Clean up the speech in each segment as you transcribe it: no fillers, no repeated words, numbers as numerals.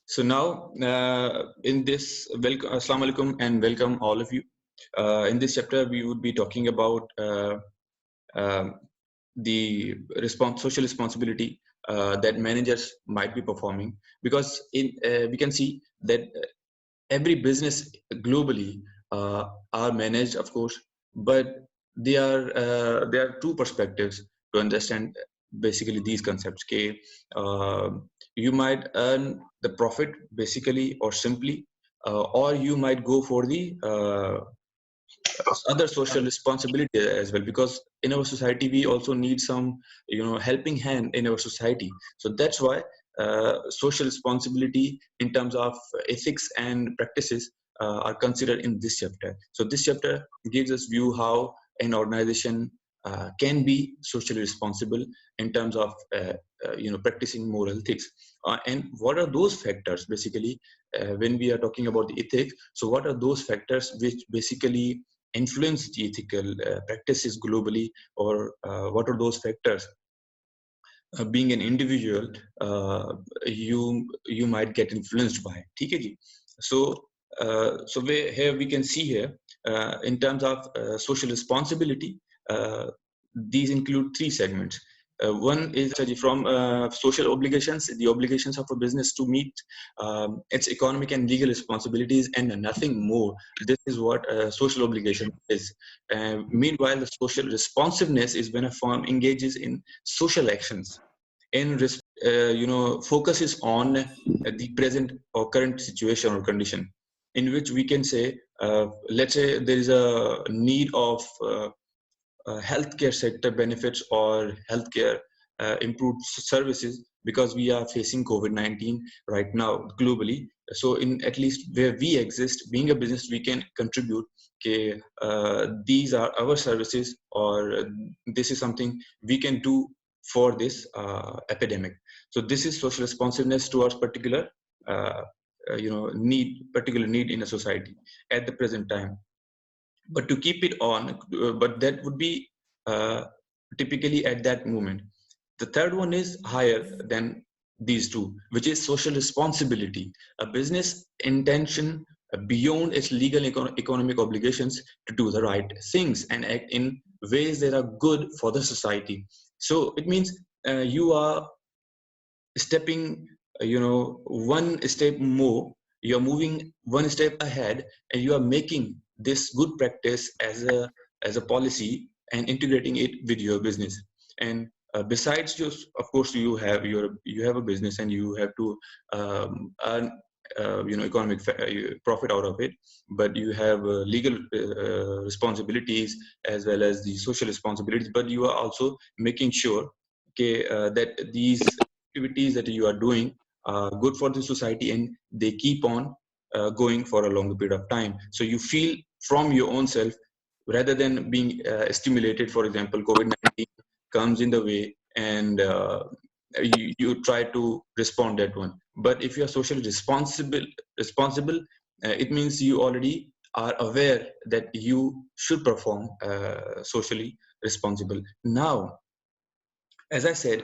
So now, in this, welcome, Assalamu alaikum, and welcome all of you. In this chapter, we would be talking about um the social responsibility that managers might be performing, because we can see that every business globally are managed, of course, but there are two perspectives to understand basically these concepts. Okay, uh, you might earn the profit basically or simply, or you might go for the other social responsibility as well, because in our society we also need some helping hand in our society. So that's why social responsibility in terms of ethics and practices are considered in this chapter. So this chapter gives us view how an organization can be socially responsible in terms of practicing moral ethics, and what are those factors basically when we are talking about the ethics. So what are those factors which basically influence the ethical practices globally, or what are those factors being an individual you might get influenced by. ठीक है जी? So here we can see here in terms of social responsibility, uh, these include three segments. One is from social obligations, the obligations of a business to meet its economic and legal responsibilities, and nothing more. This is what social obligation is. Meanwhile, the social responsiveness is when a firm engages in social actions and focuses on the present or current situation or condition, in which we can say, let's say there is a need of healthcare sector benefits or healthcare improved services, because we are facing COVID-19 right now globally. So in at least where we exist, being a business, we can contribute. Okay, these are our services, or this is something we can do for this epidemic. So this is social responsiveness towards particular particular need in a society at the present time. But to keep it on, but that would be uh, typically at that moment. The third one is higher than these two, which is social responsibility, a business intention beyond its legal economic obligations to do the right things and act in ways that are good for the society. So it means you are stepping one step more, you're moving one step ahead, and you are making this good practice as a policy and integrating it with your business. And besides, just of course you have a business and you have to earn economic profit out of it, but you have legal responsibilities as well as the social responsibilities, but you are also making sure, okay, that these activities that you are doing are good for the society and they keep on going for a longer period of time. So you feel from your own self, rather than being stimulated. For example, COVID-19 comes in the way, and you try to respond that one. But if you are socially responsible, it means you already are aware that you should perform socially responsible. Now, as I said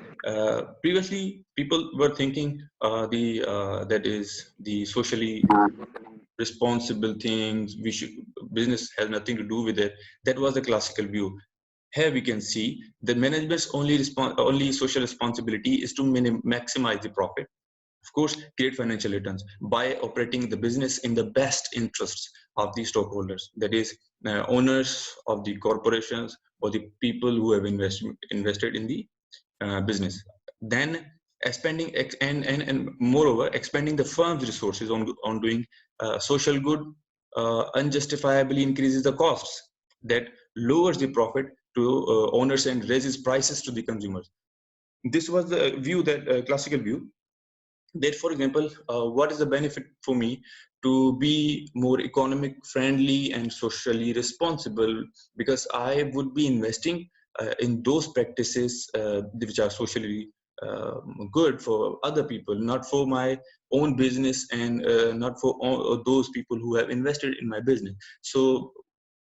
previously, people were thinking the that is the socially responsible things. We should business has nothing to do with it. That was the classical view. Here we can see that management's only social responsibility is to maximize the profit. Of course, create financial returns by operating the business in the best interests of the stockholders, that is, owners of the corporations or the people who have invested in the business. Then expanding and moreover expanding the firm's resources on doing social good unjustifiably increases the costs, that lowers the profit to owners and raises prices to the consumers. This was the view, that classical view, that for example, what is the benefit for me to be more economic friendly and socially responsible, because I would be investing in those practices which are socially good for other people, not for my own business, and not for those people who have invested in my business. So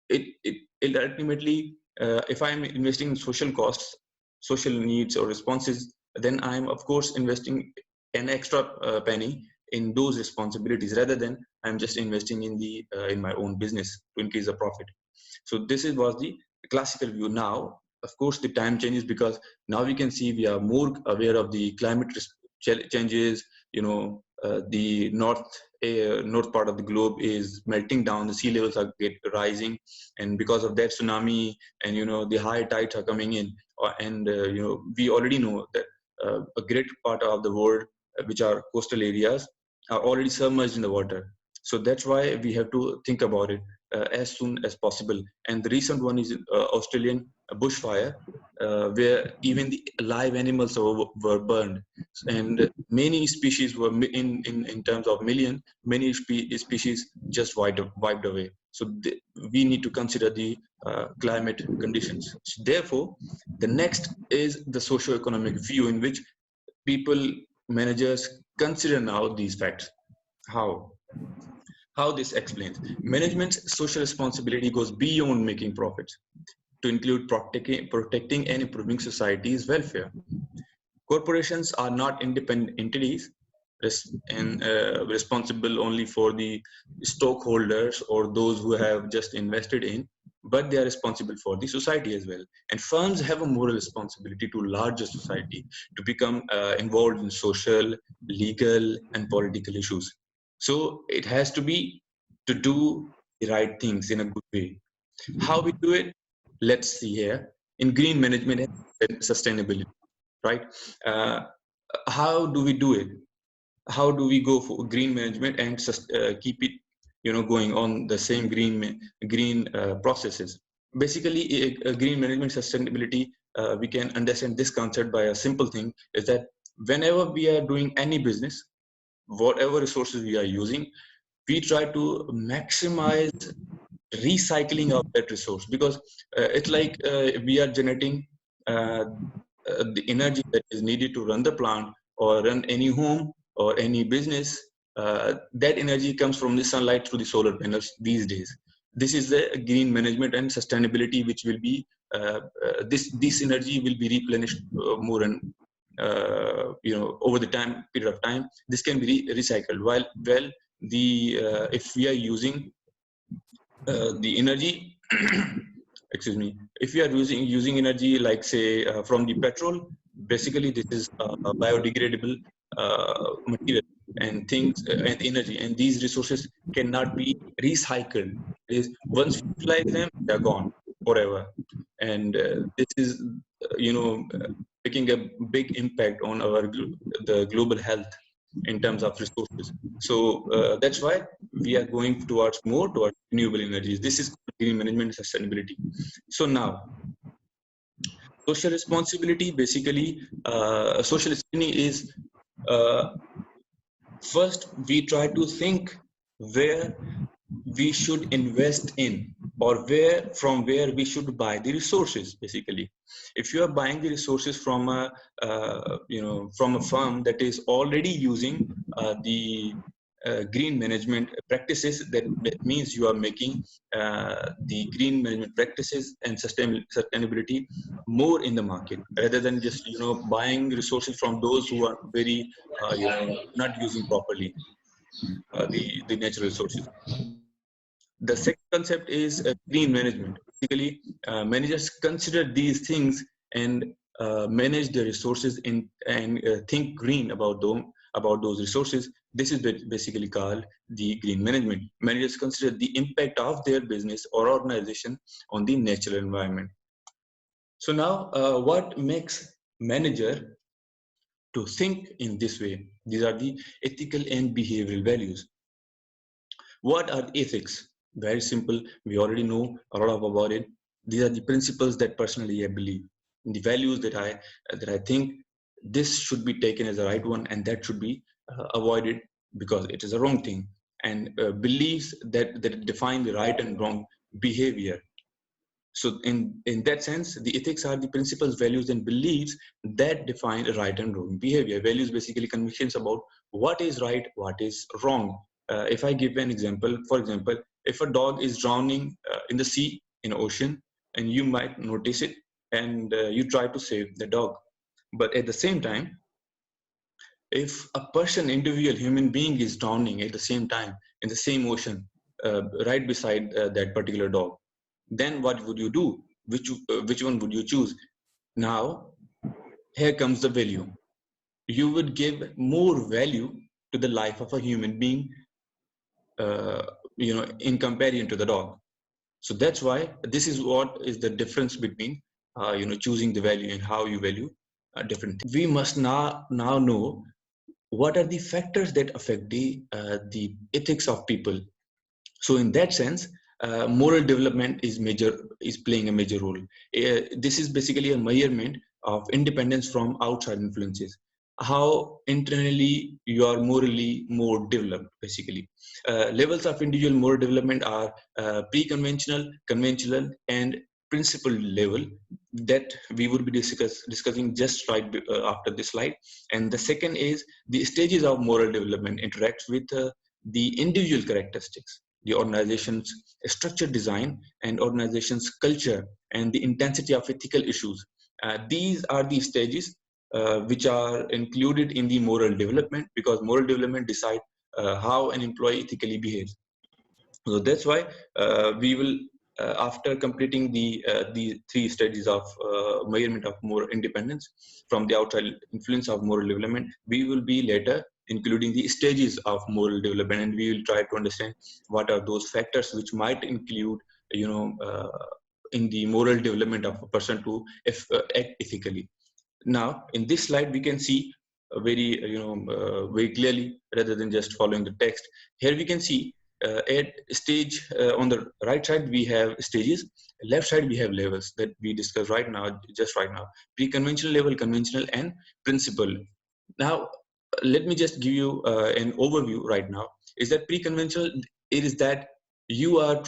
it ultimately, if I'm investing in social costs, social needs or responses, then I'm of course investing an extra penny in those responsibilities rather than I'm just investing in the in my own business to increase the profit. So this was the classical view. Now, of course, the time changes because now we can see we are more aware of the climate changes. You know, the north part of the globe is melting down. The sea levels are rising, and because of that, tsunami and the high tides are coming in. And we already know that a great part of the world, which are coastal areas, are already submerged in the water. So that's why we have to think about it as soon as possible. And the recent one is Australian bushfire, where even the live animals were burned, and many species were in terms of million, many species just wiped away. So we need to consider the climate conditions. So therefore, the next is the socio-economic view in which people, managers consider now these facts. How this explains management's social responsibility goes beyond making profits to include protecting and improving society's welfare. Corporations are not independent entities and responsible only for the stockholders or those who have just invested in, but they are responsible for the society as well. And firms have a moral responsibility to larger society to become involved in social, legal, and political issues. So it has to be to do the right things in a good way. How we do it? Let's see here. In green management and sustainability, right? Uh, how do we do it? How do we go for green management and keep it, going on the same green processes? Basically, a green management sustainability, we can understand this concept by a simple thing: is that whenever we are doing any business, whatever resources we are using, we try to maximize recycling of that resource, because it's like we are generating uh, the energy that is needed to run the plant or run any home or any business. That energy comes from the sunlight through the solar panels these days. This is the green management and sustainability, which will be this energy will be replenished more and over the time period of time. This can be recycled. While well, the if we are using the energy excuse me, if we are using energy like say from the petrol, basically this is a biodegradable material and things and energy, and these resources cannot be recycled. Is once we utilize them, they're gone forever. And this is making a big impact on the global health in terms of resources. So that's why we are going more towards renewable energies. This is green management and sustainability. So now, social responsibility, basically, social screening is uh, first we try to think where we should invest in, or where we should buy the resources. Basically, if you are buying the resources from a from a firm that is already using the green management practices, that means you are making the green management practices and sustainability more in the market, rather than just buying resources from those who are very not using properly the natural resources. The second concept is green management. Basically, managers consider these things and manage their resources and think green about those resources. This is basically called the green management. Managers consider the impact of their business or organization on the natural environment. So now, what makes manager to think in this way? These are the ethical and behavioral values. What are ethics? Very simple. We already know a lot about it. These are the principles that personally I believe. The values that I think this should be taken as the right one, and that should be avoided because it is a wrong thing. And beliefs that define the right and wrong behavior. So in that sense, the ethics are the principles, values, and beliefs that define right and wrong behavior. Values basically convictions about what is right, what is wrong. If I give an example, for example, if a dog is drowning in the sea, in the ocean, and you might notice it, and you try to save the dog. But at the same time, if a person, individual human being is drowning at the same time in the same ocean, right beside that particular dog, then what would you do? Which one would you choose? Now, here comes the value. You would give more value to the life of a human being, uh, in comparison to the dog. So that's why this is what is the difference between, choosing the value and how you value different things. We must now know what are the factors that affect the ethics of people. So in that sense, moral development is playing a major role. This is basically a measurement of independence from outside influences. How internally you are morally more developed, basically. Levels of individual moral development are pre-conventional, conventional, and principled level that we would be discussing just right after this slide. And the second is the stages of moral development interacts with the individual characteristics, the organization's structure design and organization's culture, and the intensity of ethical issues. These are the stages which are included in the moral development, because moral development decide how an employee ethically behaves. So that's why we will, after completing the three stages of measurement of moral independence from the outside influence of moral development, we will be later including the stages of moral development, and we will try to understand what are those factors which might include, in the moral development of a person to act ethically. Now, in this slide, we can see very clearly, rather than just following the text. Here we can see at stage, on the right side we have stages, left side we have levels that we discuss right now, just right now: pre-conventional level, conventional, and principle. Now, let me just give you an overview right now. Is that pre-conventional? It is that you are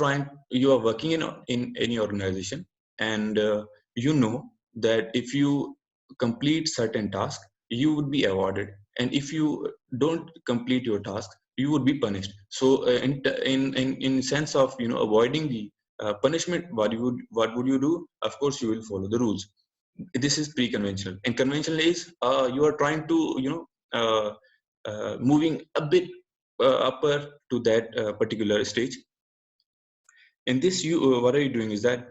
working in any organization, and you know that if you complete certain task, you would be awarded, and if you don't complete your task, you would be punished. So in sense of avoiding the punishment, what would you do? Of course, you will follow the rules. This is pre-conventional. And conventional is you are trying to moving a bit upper to that particular stage. In this, you what are you doing is that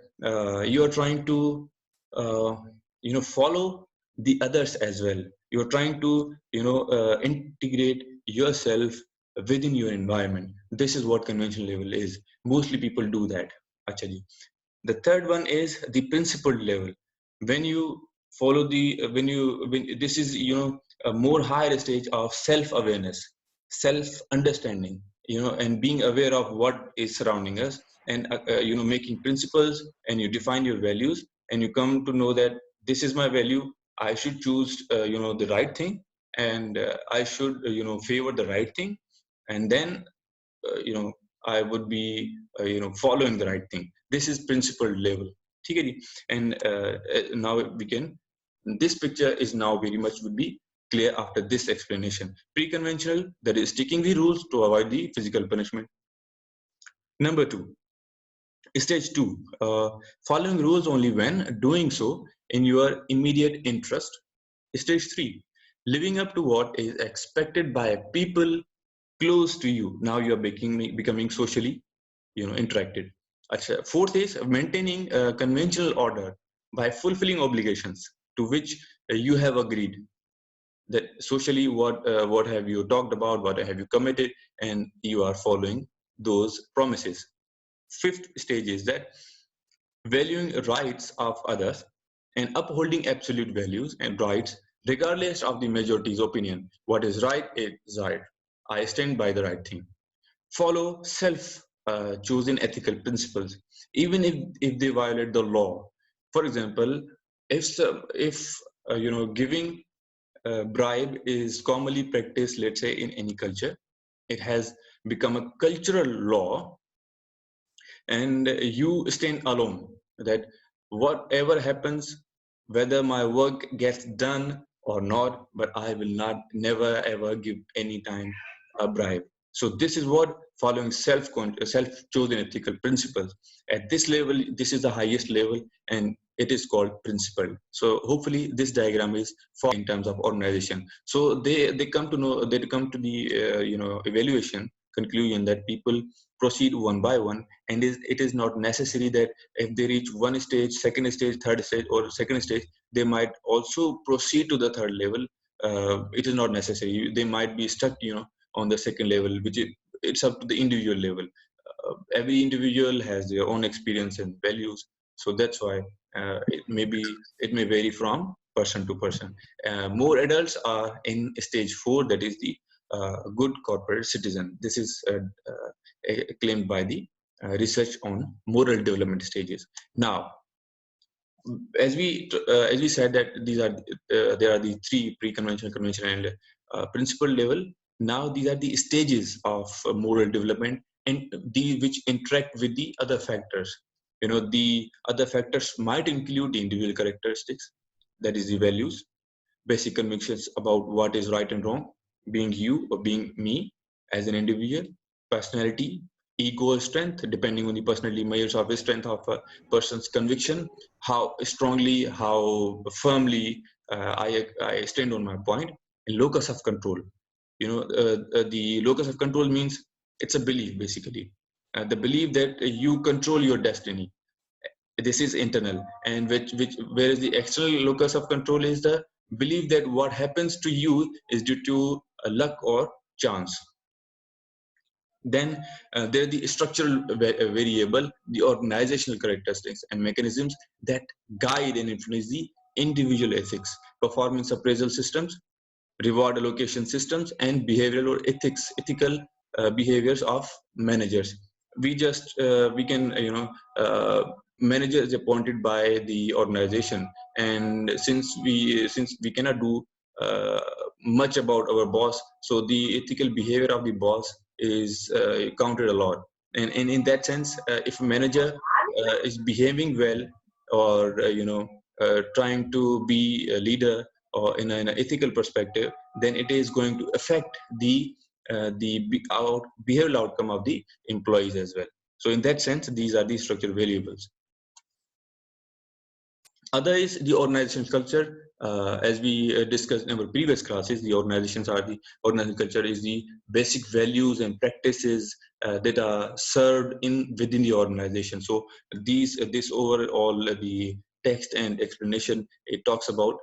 you are trying to uh, follow the others as well. You are trying to integrate yourself within your environment. This is what conventional level is. Mostly people do that, actually. The third one is the principled level. When you follow the when this is a more higher stage of self awareness, self understanding, and being aware of what is surrounding us, and making principles, and you define your values, and you come to know that this is my value. I should choose the right thing, and I should favor the right thing, and then I would be following the right thing. This is principled level. ठीक है जी? And now we can, this picture is now very much would be clear after this explanation. Pre-conventional, that is sticking the rules to avoid the physical punishment. Number two, stage two, following rules only when doing so in your immediate interest. Stage three, living up to what is expected by people close to you. Now you are becoming socially interacted. Fourth is maintaining a conventional order by fulfilling obligations to which you have agreed. That socially, what have you talked about, what have you committed, and you are following those promises. Fifth stage is that valuing rights of others and upholding absolute values and rights regardless of the majority's opinion. What is right is right. I stand by the right thing. Follow self chosen ethical principles, even if they violate the law. For example, if giving bribe is commonly practiced, let's say in any culture, it has become a cultural law, and you stand alone that whatever happens, whether my work gets done or not, but I will not never ever give any time a bribe. So this is what following self chosen ethical principles. At this level, this is the highest level, and it is called principled. So hopefully this diagram is for in terms of organization. So they come to know, they come to the evaluation conclusion that people proceed one by one, and it is not necessary that if they reach one stage, second stage, third stage, or second stage, they might also proceed to the third level. It is not necessary. They might be stuck, on the second level, which it's up to the individual level. Every individual has their own experience and values, so that's why it may vary from person to person. More adults are in stage 4, that is the good corporate citizen. This is claimed by the research on moral development stages. Now, as we said that these are there are the 3 pre-conventional, conventional, and principal level. Now these are the stages of moral development, and these which interact with the other factors. The other factors might include the individual characteristics, that is the values, basic convictions about what is right and wrong, being you or being me as an individual, personality, ego or strength, depending on the personality measures of the strength of a person's conviction, how strongly, how firmly I stand on my point, and locus of control. The locus of control means it's a belief, basically. The belief that you control your destiny. This is internal, and whereas the external locus of control is the belief that what happens to you is due to luck or chance. Then there are the structural variable, the organizational characteristics and mechanisms that guide and influence the individual ethics, performance appraisal systems, reward allocation systems, and behavioral or ethical behaviors of managers. We can manager is appointed by the organization, and since we cannot do uh, much about our boss, so the ethical behavior of the boss is counted a lot. And in that sense, if a manager is behaving well, or trying to be a leader, or in an ethical perspective, then it is going to affect the behavioral outcome of the employees as well. So in that sense, these are the structural variables. Other is the organization culture. As we discussed in our previous classes, the organizational culture is the basic values and practices that are served within the organization. So this overall the text and explanation, it talks about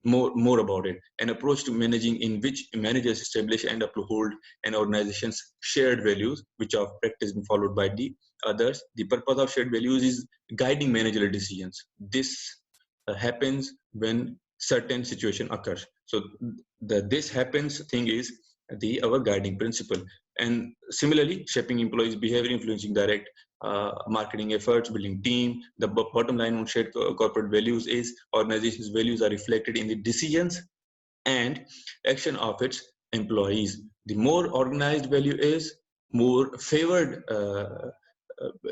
more about it. An approach to managing in which managers establish and uphold an organization's shared values, which are practiced and followed by the others. The purpose of shared values is guiding managerial decisions. This happens when certain situation occurs. So the this happens thing is our guiding principle. And similarly, shaping employees' behavior, influencing direct marketing efforts, building team. The bottom line on shared corporate values is organization's values are reflected in the decisions and action of its employees. The more organized value is, more favored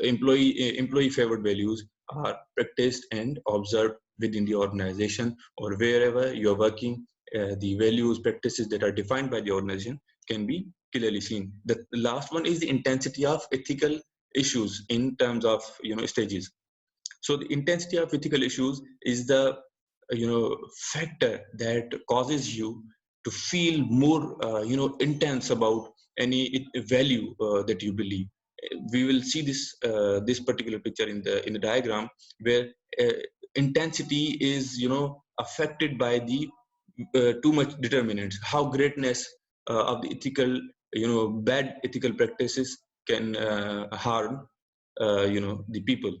employee favored values are practiced and observed within the organization, or wherever you are working. The values, practices that are defined by the organization can be clearly seen. The last one is the intensity of ethical issues in terms of stages. So the intensity of ethical issues is the factor that causes you to feel more intense about any value that you believe. We will see this particular picture in the diagram, where uh, intensity is affected by the too much determinants, how greatness of the ethical bad ethical practices can harm the people.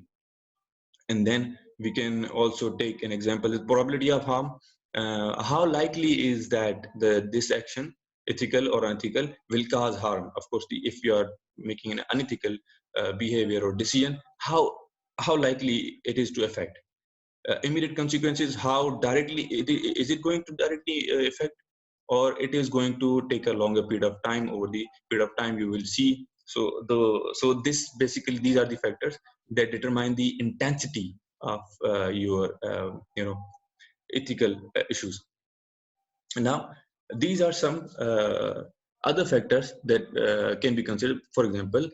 And then we can also take an example, the probability of harm. How likely is that this action, ethical or unethical, will cause harm? Of course, if you are making an unethical behavior or decision, how likely it is to affect. Immediate consequences, how directly is it going to directly affect, or it is going to take a longer period of time. Over the period of time, you will see. So this basically, these are the factors that determine the intensity of your ethical issues. Now, these are some other factors that can be considered. For example,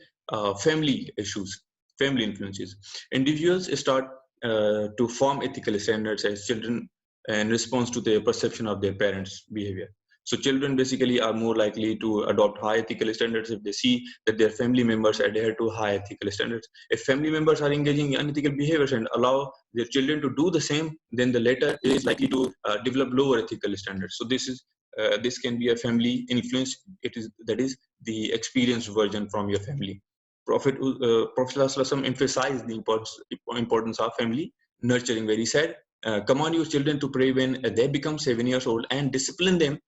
family issues, family influences. Individuals start to form ethical standards as children in response to their perception of their parents' behavior. So children basically are more likely to adopt high ethical standards if they see that their family members adhere to high ethical standards. If family members are engaging in unethical behaviors and allow their children to do the same, then the latter is likely to develop lower ethical standards. So this can be a family influence. It is, that is, the experienced version from your family. Prophet ﷺ emphasized the importance of family nurturing, where he said, command your children to pray when they become 7 years old, and discipline them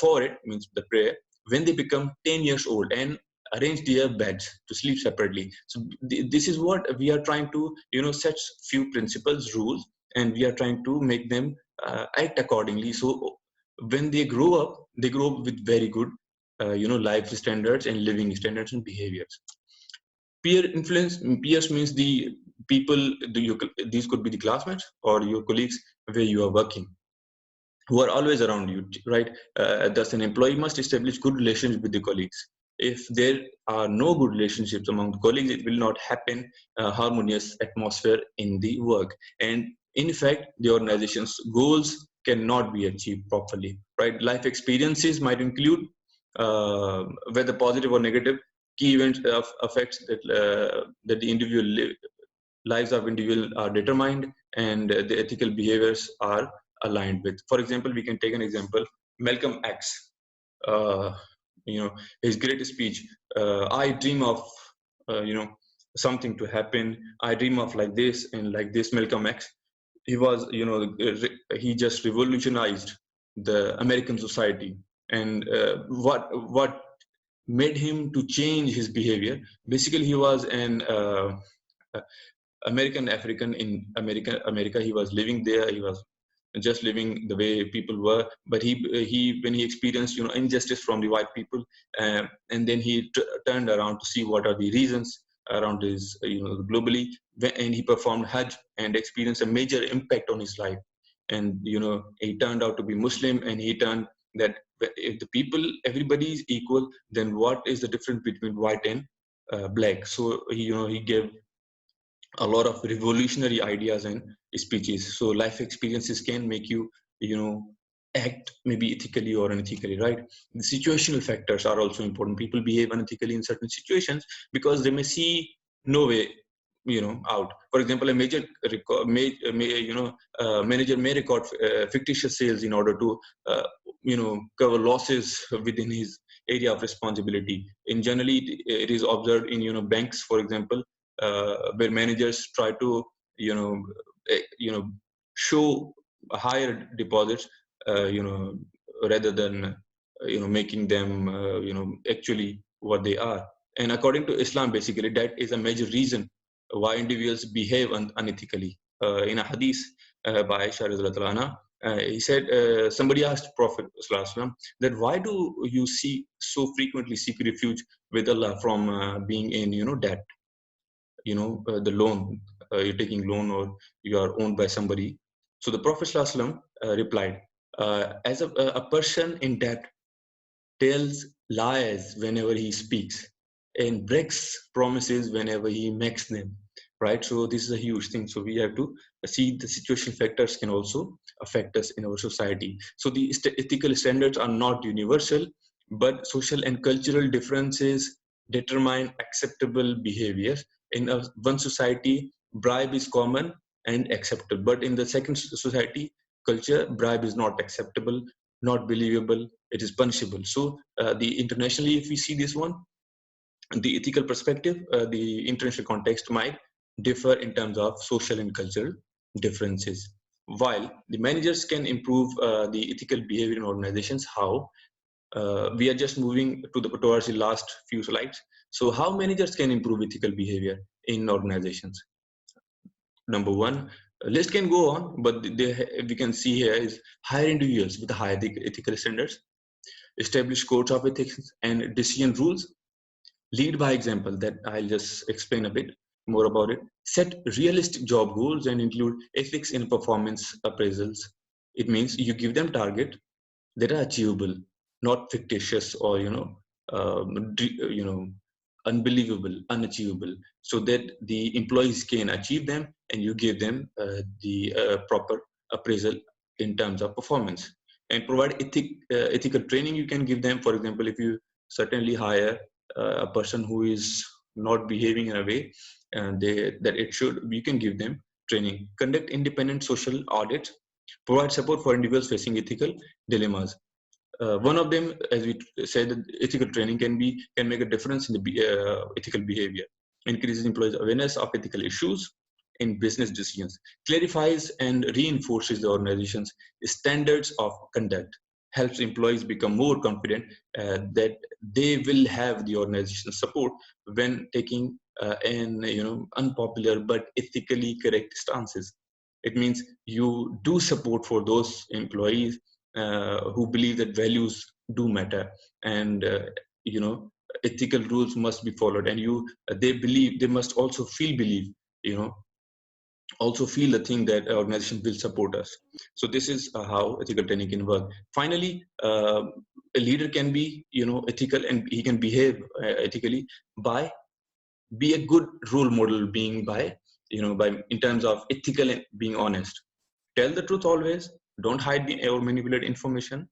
for it, means the prayer, when they become 10 years old, and arrange their beds to sleep separately. So this is what we are trying to, set few principles, rules, and we are trying to make them act accordingly. So when they grow up with very good, life standards and living standards and behaviors. Peer influence, peers means the people, these could be the classmates or your colleagues where you are working, who are always around you, right? Thus, an employee must establish good relations with the colleagues. If there are no good relationships among the colleagues, it will not happen harmonious atmosphere in the work. And in fact, the organization's goals cannot be achieved properly, right? Life experiences might include, whether positive or negative, key events of affects that the lives of individual are determined, and the ethical behaviors are aligned with. For example, we can take an example, Malcolm X. Uh, his great speech. I dream of, something to happen. I dream of like this and like this. Malcolm X. He was, he just revolutionized the American society. And what made him to change his behavior? Basically, he was an American African in America. He was living there. He was just living the way people were. But he when he experienced, injustice from the white people, and then he turned around to see what are the reasons around his, globally, and he performed Hajj and experienced a major impact on his life. And he turned out to be Muslim, and he turned that if the people, everybody is equal, then what is the difference between white and black? So he gave a lot of revolutionary ideas and speeches. So life experiences can make you, act maybe ethically or unethically, right? The situational factors are also important. People behave unethically in certain situations because they may see no way, out. For example, a manager may record fictitious sales in order to, cover losses within his area of responsibility. In generally, it is observed in, banks, for example, where managers try to, you know show higher deposits, rather than making them, actually what they are. And according to Islam, basically that is a major reason why individuals behave unethically. In a hadith by Aisha radhiyallahu anha, he said, somebody asked Prophet sallallahu alaihi wasallam that why do you so frequently seek refuge with Allah from being in, debt, the loan, you're taking loan, or you are owned by somebody. So the Prophet ﷺ, replied, as a person in debt tells lies whenever he speaks and breaks promises whenever he makes them, right? So this is a huge thing. So we have to see the situation factors can also affect us in our society. So the ethical standards are not universal, but social and cultural differences determine acceptable behavior. In one society, bribe is common and acceptable, but in the second society culture, bribe is not acceptable, not believable, it is punishable. So the internationally, if we see this one, the ethical perspective, the international context might differ in terms of social and cultural differences. While the managers can improve the ethical behavior in organizations, how? We are just moving towards the last few slides. So how managers can improve ethical behavior in organizations? Number one, list can go on, but we can see here is hire individuals with high ethical standards, establish codes of ethics and decision rules, lead by example, that I'll just explain a bit more about it, set realistic job goals and include ethics in performance appraisals. It means you give them target that are achievable, not fictitious or, unbelievable, unachievable, so that the employees can achieve them and you give them the proper appraisal in terms of performance. And provide ethical training you can give them. For example, if you certainly hire a person who is not behaving in a way that it should, you can give them training. Conduct independent social audits. Provide support for individuals facing ethical dilemmas. One of them, as we said, that ethical training can make a difference in the ethical behavior. Increases employees' awareness of ethical issues in business decisions. Clarifies and reinforces the organization's standards of conduct. Helps employees become more confident that they will have the organization's support when taking an unpopular but ethically correct stances. It means you do support for those employees who believe that values do matter, and ethical rules must be followed, and they believe, they must also believe, you know also feel the thing that organization will support us. So this is how ethical training can work. Finally, a leader can be ethical, and he can behave ethically by be a good role model, being by in terms of ethical and being honest. Tell the truth always. Don't hide or manipulate information.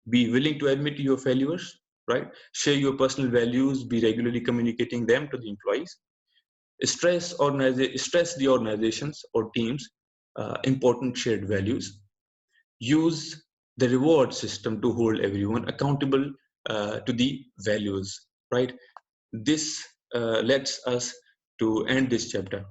Be willing to admit your failures, right? Share your personal values. Be regularly communicating them to the employees. Stress the organizations or teams important shared values. Use the reward system to hold everyone accountable to the values, right? This lets us to end this chapter.